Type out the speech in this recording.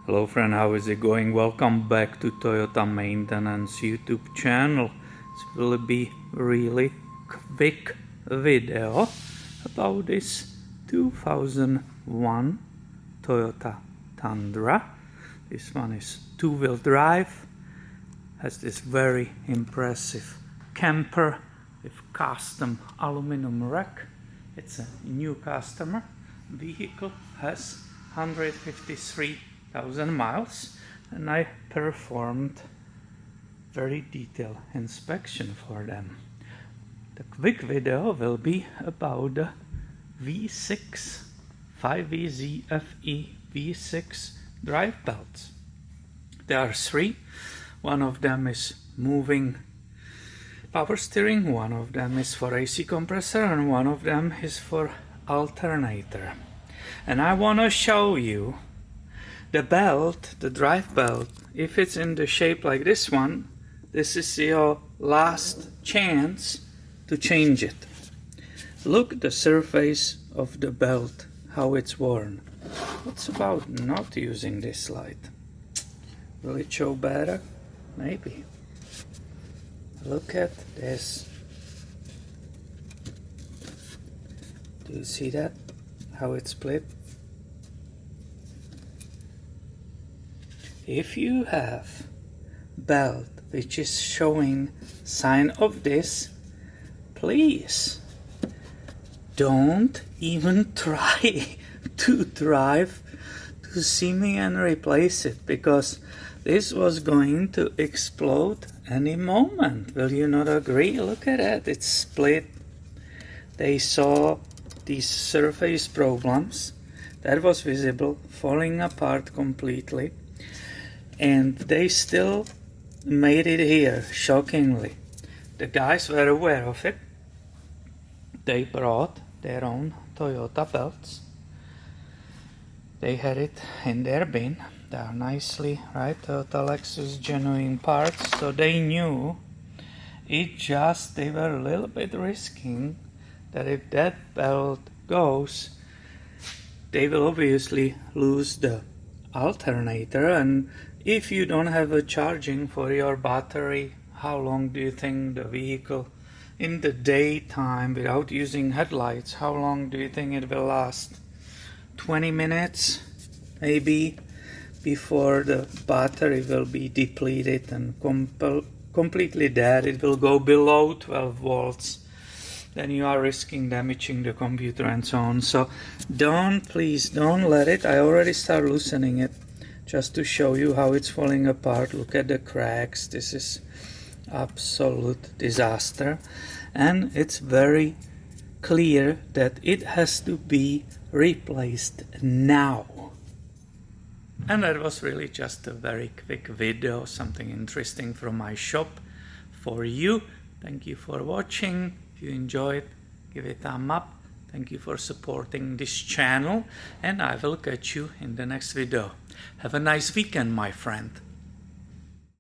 Hello friend, how is it going? Welcome back to Toyota Maintenance YouTube channel. This will be really quick video about this 2001 Toyota Tundra. This one is two-wheel drive, has this very impressive camper with custom aluminum rack. It's a new customer. Vehicle has 153,000 miles, and I performed very detailed inspection for them. The quick video will be about the V6 5VZFE V6 drive belts. There are three. One of them is moving power steering, one of them is for AC compressor, and one of them is for alternator. And I want to show you the belt, the drive belt. If it's in the shape like this one, this is your last chance to change it. Look at the surface of the belt, how it's worn. What's about not using this light? Will it show better? Maybe. Look at this. Do you see that? How it's split? If you have belt which is showing sign of this, please don't even try to drive to see me and replace it, because this was going to explode any moment. Will you not agree? Look at that, it's split. They saw these surface problems that was visible, falling apart completely, and they still made it here, shockingly. The guys were aware of it. They brought their own Toyota belts. They had it in their bin. They are nicely, right, Toyota Lexus genuine parts, so they knew it. Just they were a little bit risking that if that belt goes, they will obviously lose the alternator. And if you don't have a charging for your battery, how long do you think the vehicle in the daytime without using headlights, how long do you think it will last? 20 minutes maybe, before the battery will be depleted and completely dead. It will go below 12 volts. Then you are risking damaging the computer and so on. So please don't let it. I already start loosening it just to show you how it's falling apart. Look at the cracks. This is absolute disaster, and it's very clear that it has to be replaced now. And that was really just a very quick video, something interesting from my shop for you. Thank you for watching. If you enjoyed, give it a thumb up. Thank you for supporting this channel, and I will catch you in the next video. Have a nice weekend, my friend.